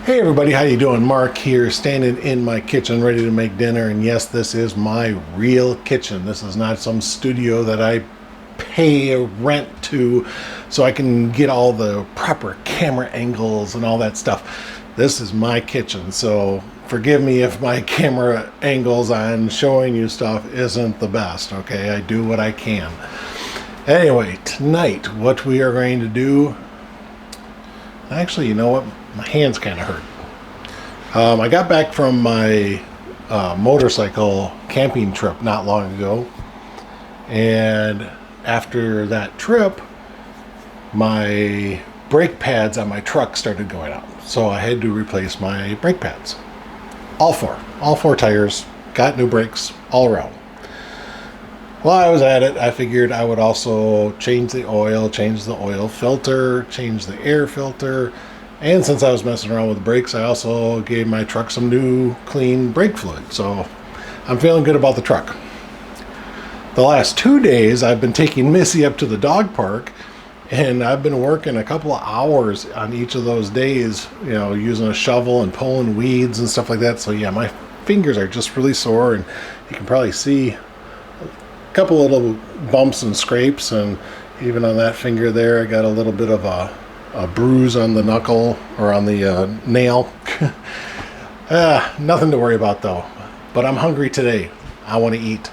Hey everybody, how you doing? Mark here, standing in my kitchen ready to make dinner. And yes, this is my real kitchen. This is not some studio that I pay a rent to so I can get all the proper camera angles and all that stuff. This is my kitchen, so forgive me if my camera angles on showing you stuff isn't the best, okay? I do what I can. Anyway, tonight what we are going to do, actually, you know what? My hands kind of hurt. I got back from my motorcycle camping trip not long ago, and after that trip, my brake pads on my truck started going out, so I had to replace my brake pads. All four tires, got new brakes all around. While I was at it, I figured I would also change the oil filter, change the air filter. And since I was messing around with the brakes, I also gave my truck some new clean brake fluid. So I'm feeling good about the truck. The last 2 days, I've been taking Missy up to the dog park, and I've been working a couple of hours on each of those days, you know, using a shovel and pulling weeds and stuff like that. So yeah, my fingers are just really sore, and you can probably see a couple little bumps and scrapes, and even on that finger there, I got a little bit of a bruise on the knuckle or on the nail. Nothing to worry about though, but I'm hungry today. I want to eat.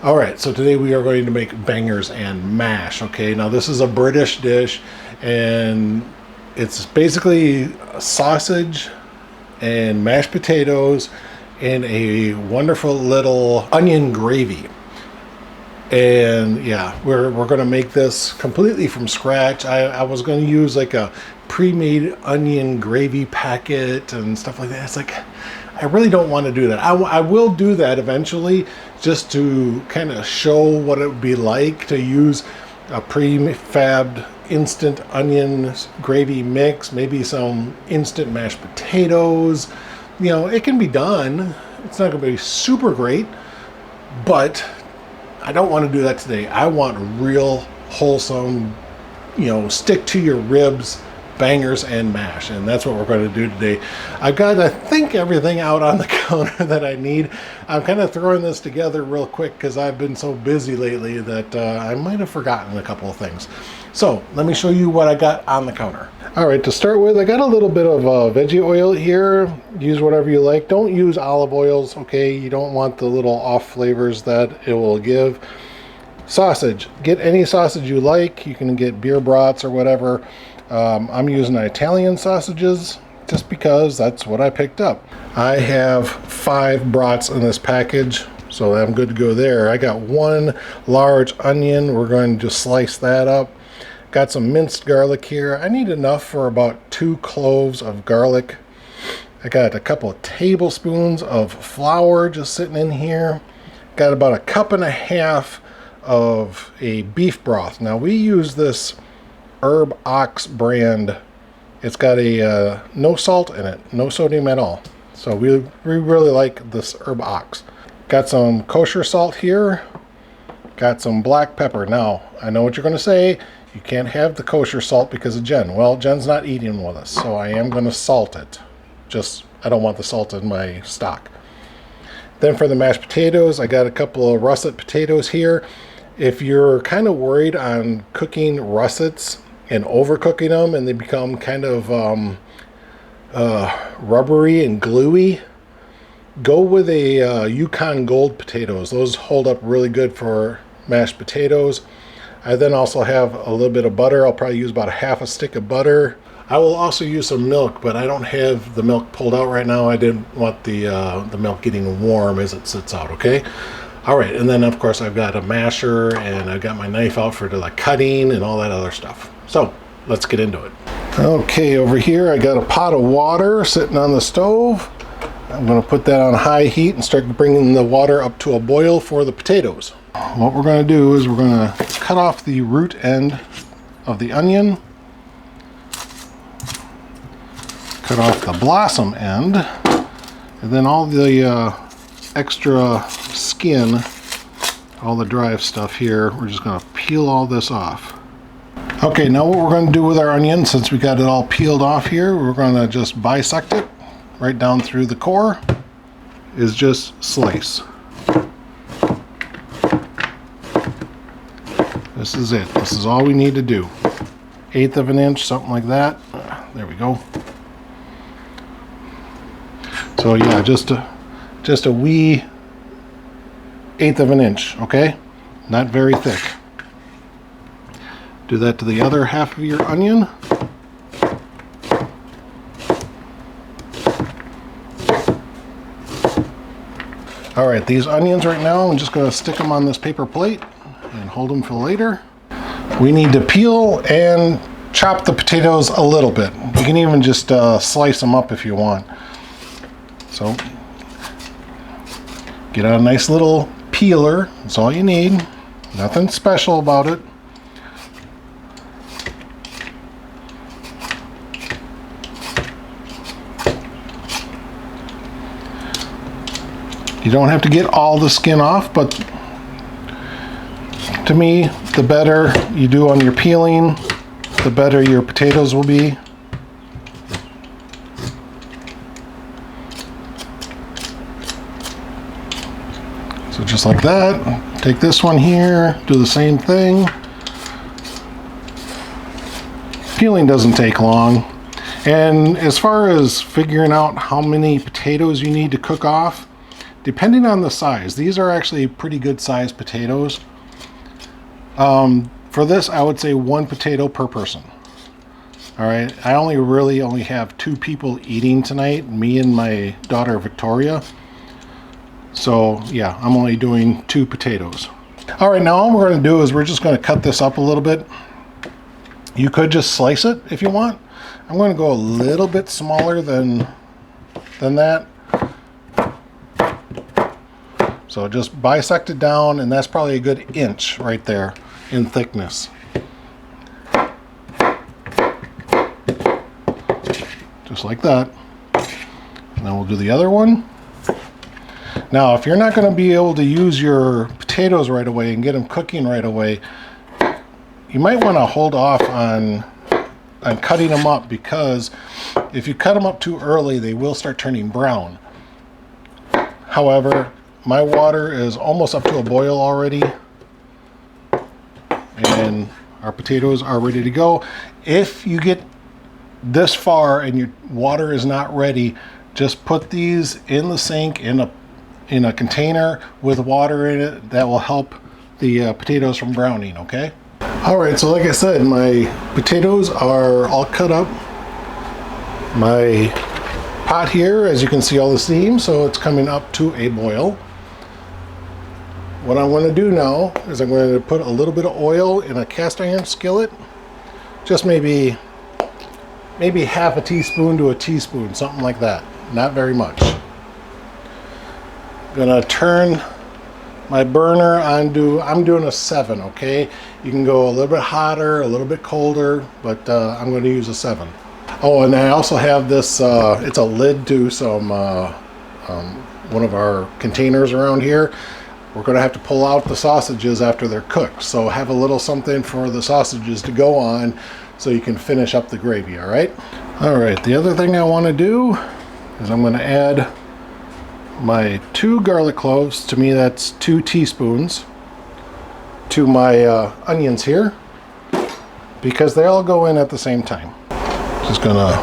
All right, so today we are going to make bangers and mash. Okay, now this is a British dish, and it's basically sausage and mashed potatoes and a wonderful little onion gravy. And yeah, we're going to make this completely from scratch. I was going to use like a pre-made onion gravy packet and stuff like that. It's like, I really don't want to do that. I will do that eventually, just to kind of show what it would be like to use a prefabbed instant onion gravy mix, maybe some instant mashed potatoes. You know, it can be done. It's not going to be super great, but I don't want to do that today. I want real wholesome, you know, stick to your ribs, bangers and mash, and that's what we're going to do today. I've got, I think, everything out on the counter that I need. I'm kind of throwing this together real quick because I've been so busy lately that I might have forgotten a couple of things. So let me show you what I got on the counter. All right, to start with, I got a little bit of veggie oil here. Use whatever you like. Don't use olive oils, okay? You don't want the little off flavors that it will give. Sausage. Get any sausage you like. You can get beer brats or whatever. I'm using Italian sausages just because that's what I picked up. I have 5 brats in this package, so I'm good to go there. I got 1 large onion. We're going to just slice that up. Got some minced garlic here. I need enough for about 2 cloves of garlic. I got a couple of tablespoons of flour just sitting in here. Got about 1.5 cups of a beef broth. Now we use this Herb Ox brand. It's got a no salt in it, no sodium at all. So we really like this Herb Ox. Got some kosher salt here. Got some black pepper. Now I know what you're going to say. You can't have the kosher salt because of Jen. Well, Jen's not eating with us, so I am going to salt it. Just, I don't want the salt in my stock. Then for the mashed potatoes, I got a couple of russet potatoes here. If you're kind of worried on cooking russets and overcooking them and they become kind of rubbery and gluey, go with a Yukon Gold potatoes. Those hold up really good for mashed potatoes. I then also have a little bit of butter. I'll probably use about 1/2 stick of butter. I will also use some milk, but I don't have the milk pulled out right now. I didn't want the milk getting warm as it sits out, okay? All right, and then of course I've got a masher, and I've got my knife out for the cutting and all that other stuff. So let's get into it. Okay, over here I got a pot of water sitting on the stove. I'm going to put that on high heat and start bringing the water up to a boil for the potatoes. What we're going to do is we're going to cut off the root end of the onion, cut off the blossom end, and then all the extra skin, all the dry stuff here, we're just going to peel all this off. Okay, now what we're going to do with our onion, since we got it all peeled off here, we're going to just bisect it right down through the core, is just slice. This is it. This is all we need to do. 1/8 of an inch, something like that. There we go. So yeah, just a wee 1/8 of an inch, okay? Not very thick. Do that to the other half of your onion. All right, these onions right now, I'm just gonna stick them on this paper plate and hold them for later. We need to peel and chop the potatoes a little bit. You can even just slice them up if you want. So, get out a nice little peeler, that's all you need. Nothing special about it. You don't have to get all the skin off, but to me, the better you do on your peeling, the better your potatoes will be. So just like that, take this one here, do the same thing. Peeling doesn't take long. And as far as figuring out how many potatoes you need to cook off, depending on the size, these are actually pretty good sized potatoes. For this, I would say 1 potato per person. All right, I really only have 2 people eating tonight, me and my daughter Victoria. So yeah, I'm only doing 2 potatoes. All right, now all we're going to do is we're just going to cut this up a little bit. You could just slice it if you want. I'm going to go a little bit smaller than that. So just bisect it down, and that's probably a good inch right there in thickness. Just like that. And then we'll do the other one. Now, if you're not going to be able to use your potatoes right away and get them cooking right away, you might want to hold off on cutting them up, because if you cut them up too early, they will start turning brown. However, my water is almost up to a boil already, and our potatoes are ready to go. If you get this far and your water is not ready, just put these in the sink in a container with water in it. That will help the potatoes from browning, okay? All right, so like I said, my potatoes are all cut up. My pot here, as you can see, all the steam, so it's coming up to a boil. What I'm going to do now is I'm going to put a little bit of oil in a cast iron skillet, just maybe half a teaspoon to a teaspoon, something like that, not very much. I'm going to turn my burner onto, I'm doing a 7, okay? You can go a little bit hotter, a little bit colder, but I'm going to use a 7. Oh, and I also have this, it's a lid to some, one of our containers around here. We're going to have to pull out the sausages after they're cooked, so have a little something for the sausages to go on so you can finish up the gravy, all right? All right, the other thing I want to do is I'm going to add my 2 garlic cloves. To me, that's 2 teaspoons to my onions here, because they all go in at the same time. Just gonna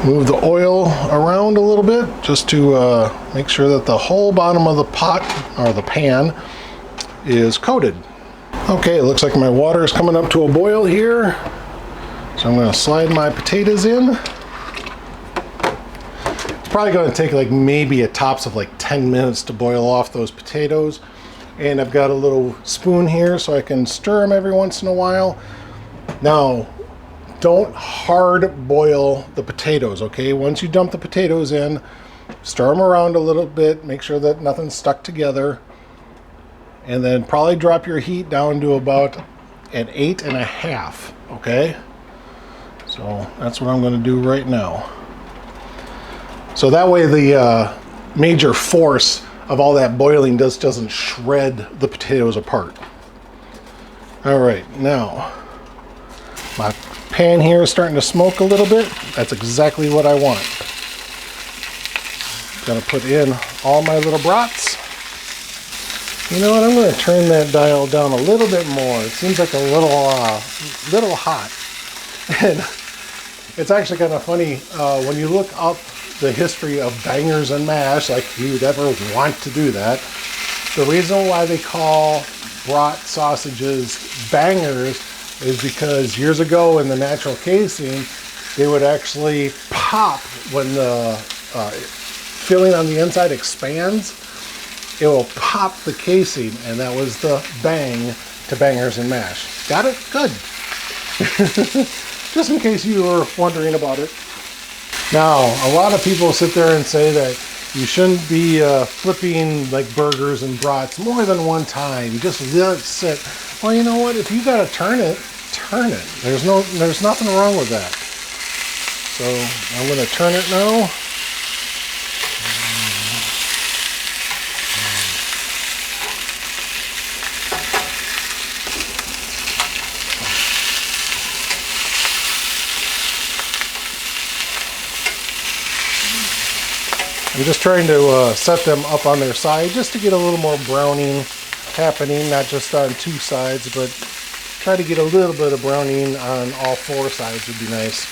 move the oil around a little bit just to make sure that the whole bottom of the pot or the pan is coated. Okay, it looks like my water is coming up to a boil here, so I'm going to slide my potatoes in. It's probably going to take like maybe a tops of like 10 minutes to boil off those potatoes, and I've got a little spoon here so I can stir them every once in a while. Now, don't hard boil the potatoes, okay? Once you dump the potatoes in, stir them around a little bit, make sure that nothing's stuck together, and then probably drop your heat down to about an 8.5, okay? So that's what I'm going to do right now. So that way the major force of all that boiling doesn't shred the potatoes apart. All right, now My pan here is starting to smoke a little bit. That's exactly what I want. Gonna put in all my little brats. You know what? I'm going to turn that dial down a little bit more. It seems like a little hot. And it's actually kind of funny when you look up the history of bangers and mash, like you'd ever want to do that. The reason why they call brat sausages bangers is because years ago in the natural casing, they would actually pop when the filling on the inside expands. It will pop the casing, and that was the bang to bangers and mash. Got it? Good. Just in case you were wondering about it. Now, a lot of people sit there and say that you shouldn't be flipping like burgers and brats more than one time. You just let it sit. Well, you know what? If you got to turn it, turn it. There's nothing wrong with that. So I'm going to turn it now. I'm just trying to set them up on their side just to get a little more browning happening, not just on two sides, but try to get a little bit of browning on all four sides would be nice.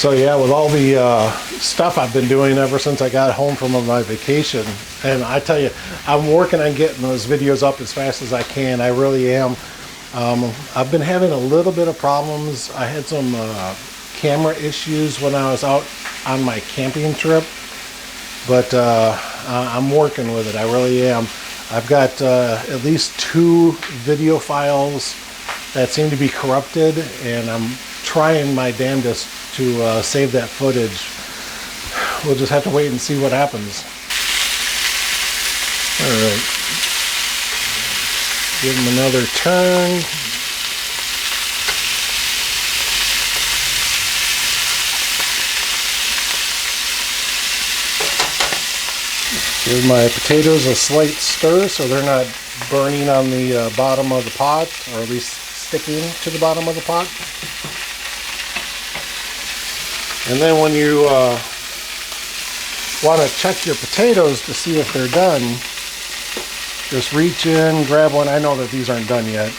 So yeah, with all the stuff I've been doing ever since I got home from my vacation, and I tell you, I'm working on getting those videos up as fast as I can. I really am. I've been having a little bit of problems. I had some camera issues when I was out on my camping trip, but I'm working with it. I really am. I've got at least 2 video files that seem to be corrupted, and I'm trying my damnedest to save that footage. We'll just have to wait and see what happens. All right. Give them another turn. Give my potatoes a slight stir so they're not burning on the bottom of the pot, or at least sticking to the bottom of the pot. And then when you want to check your potatoes to see if they're done, just reach in, grab one. I know that these aren't done yet.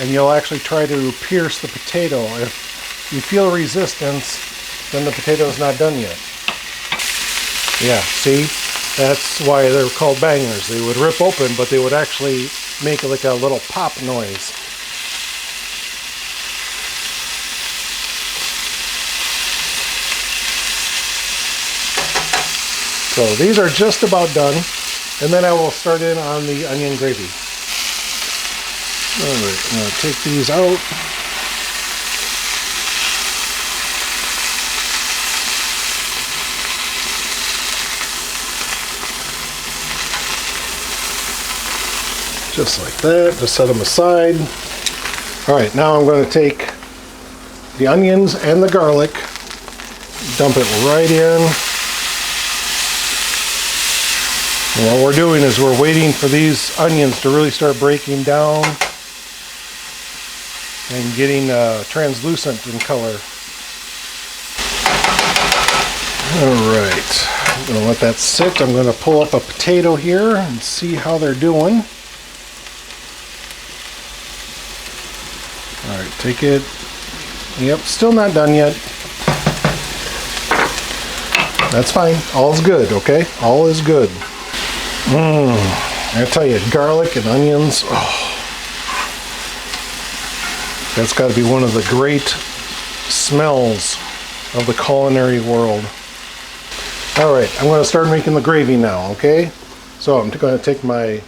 And you'll actually try to pierce the potato. If you feel resistance, then the potato is not done yet. Yeah, see? That's why they're called bangers. They would rip open, but they would actually make like a little pop noise. So these are just about done. And then I will start in on the onion gravy. All right, I'm going to take these out. Just like that, just set them aside. All right, now I'm going to take the onions and the garlic, dump it right in. And what we're doing is we're waiting for these onions to really start breaking down and getting translucent in color. All right, I'm going to let that sit. I'm going to pull up a potato here and see how they're doing. All right, take it. Yep, still not done yet. That's fine. All's good, okay? All is good. I tell you, garlic and onions, oh, that's got to be one of the great smells of the culinary world. All right, I'm going to start making the gravy now, okay? So I'm going to take my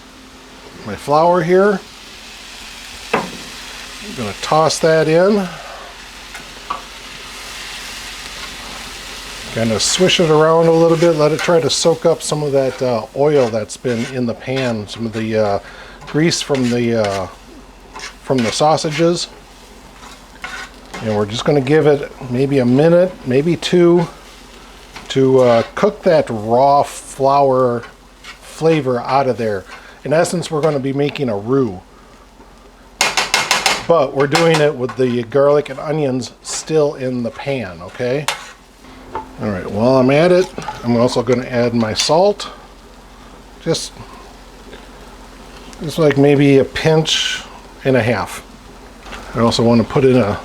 flour here. I'm going to toss that in. Kind of swish it around a little bit, let it try to soak up some of that oil that's been in the pan, some of the grease from the sausages. And we're just going to give it maybe a minute, maybe 2, to cook that raw flour flavor out of there. in essence, we're going to be making a roux. But we're doing it with the garlic and onions still in the pan, okay? All right, while I'm at it, I'm also going to add my salt. Just like maybe a pinch and a half. I also want to put in a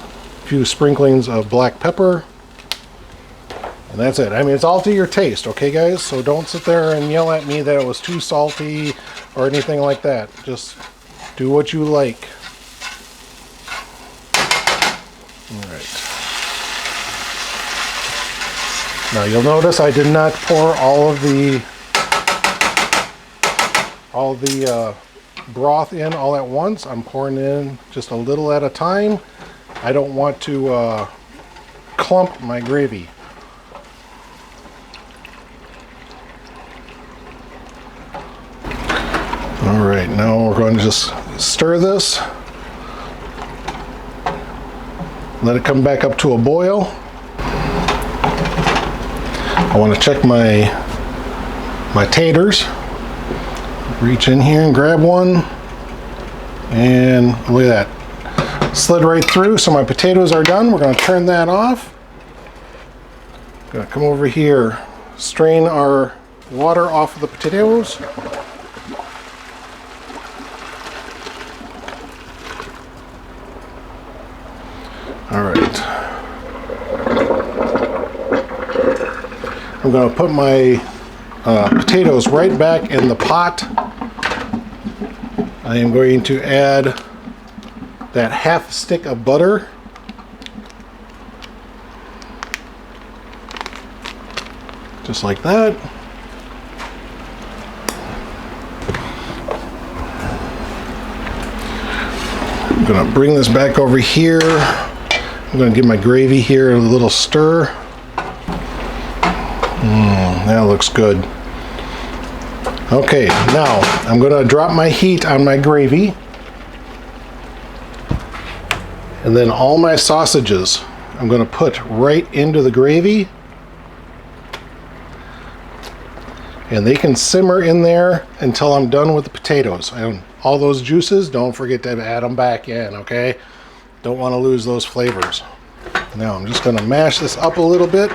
few sprinklings of black pepper. And that's it. I mean, it's all to your taste, okay, guys? So don't sit there and yell at me that it was too salty or anything like that. Just do what you like. All right. Now you'll notice I did not pour all the broth in all at once. I'm pouring in just a little at a time. I don't want to clump my gravy. All right, now we're going to just stir this. Let it come back up to a boil. I want to check my taters. Reach in here and grab one. And look at that. Slid right through, so my potatoes are done. We're going to turn that off. Going to come over here, strain our water off of the potatoes. All right. I'm going to put my potatoes right back in the pot. I am going to add that half stick of butter. Just like that. I'm going to bring this back over here. I'm going to give my gravy here a little stir. That looks good. Okay, now I'm going to drop my heat on my gravy. And then all my sausages I'm going to put right into the gravy. And they can simmer in there until I'm done with the potatoes. And all those juices, don't forget to add them back in, okay? Don't want to lose those flavors. Now I'm just going to mash this up a little bit.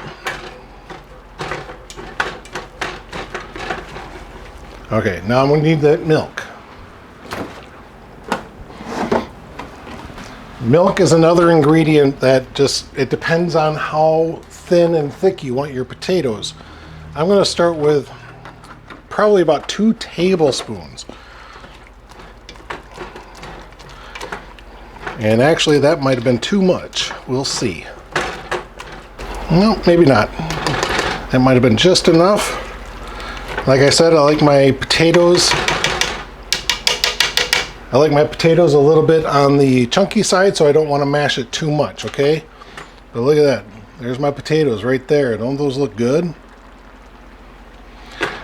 Okay, now I'm going to need that milk. Milk is another ingredient that it depends on how thin and thick you want your potatoes. I'm going to start with probably about 2 tablespoons. And actually that might have been too much. We'll see. No, maybe not. That might have been just enough. Like I said, I like my potatoes a little bit on the chunky side, so I don't want to mash it too much, okay? But look at that. There's my potatoes right there. Don't those look good?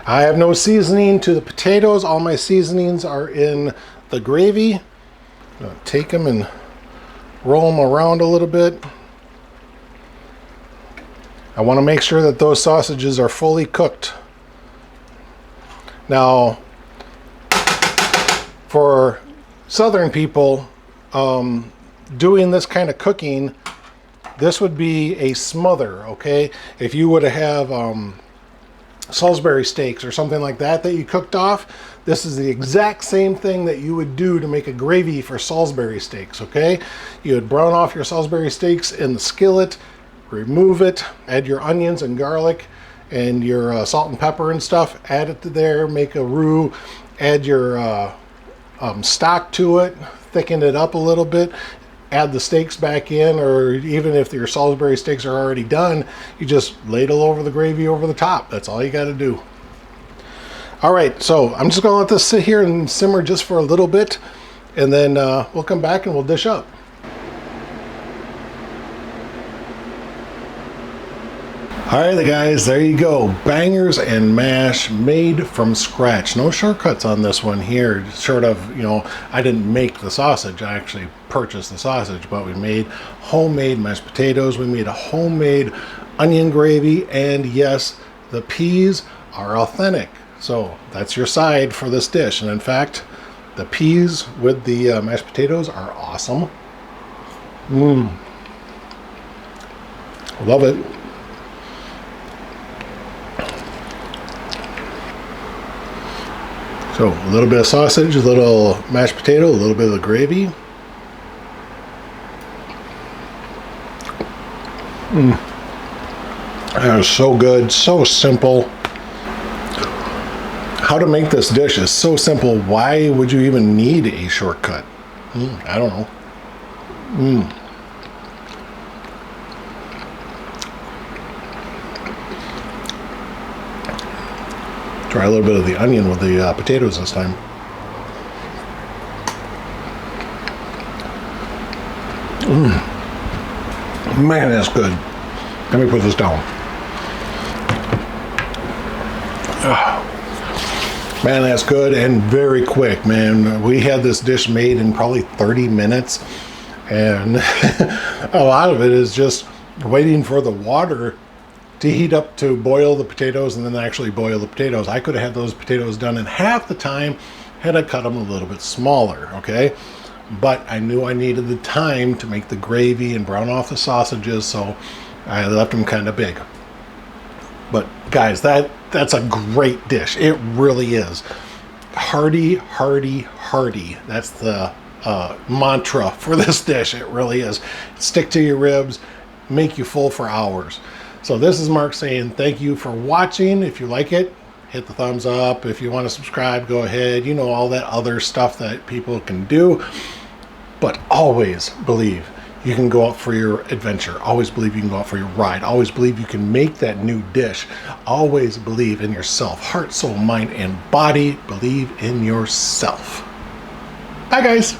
I have no seasoning to the potatoes. All my seasonings are in the gravy. I'm going to take them and roll them around a little bit. I want to make sure that those sausages are fully cooked. Now, for Southern people, doing this kind of cooking, this would be a smother, okay? If you would have Salisbury steaks or something like that you cooked off, this is the exact same thing that you would do to make a gravy for Salisbury steaks, okay? You would brown off your Salisbury steaks in the skillet, remove it, add your onions and garlic and your salt and pepper and stuff, add it to there, make a roux, add your stock to it, thicken it up a little bit, add the steaks back in, or even if your Salisbury steaks are already done, you just ladle over the gravy over the top. That's all you got to do. All right, so I'm just going to let this sit here and simmer just for a little bit, and then we'll come back and we'll dish up. All right, guys, there you go. Bangers and mash made from scratch. No shortcuts on this one here. Short of, I didn't make the sausage. I actually purchased the sausage, but we made homemade mashed potatoes. We made a homemade onion gravy, and yes, the peas are authentic. So that's your side for this dish. And in fact, the peas with the mashed potatoes are awesome. Love it. So a little bit of sausage, a little mashed potato, a little bit of the gravy. That is so good, so simple. How to make this dish is so simple. Why would you even need a shortcut? I don't know. Try a little bit of the onion with the potatoes this time. Man, that's good. Let me put this down. Man, that's good and very quick, man. We had this dish made in probably 30 minutes. And a lot of it is just waiting for the water to heat up to boil the potatoes and then actually boil the potatoes. I could have had those potatoes done in half the time had I cut them a little bit smaller, okay? But I knew I needed the time to make the gravy and brown off the sausages, so I left them kind of big. But guys, that's a great dish. It really is. Hearty, hearty, hearty. That's the mantra for this dish. It really is. Stick to your ribs, make you full for hours. So this is Mark saying thank you for watching. If you like it, hit the thumbs up. If you want to subscribe, go ahead. You know, all that other stuff that people can do. But always believe you can go out for your adventure. Always believe you can go out for your ride. Always believe you can make that new dish. Always believe in yourself. Heart, soul, mind, and body. Believe in yourself. Bye, guys.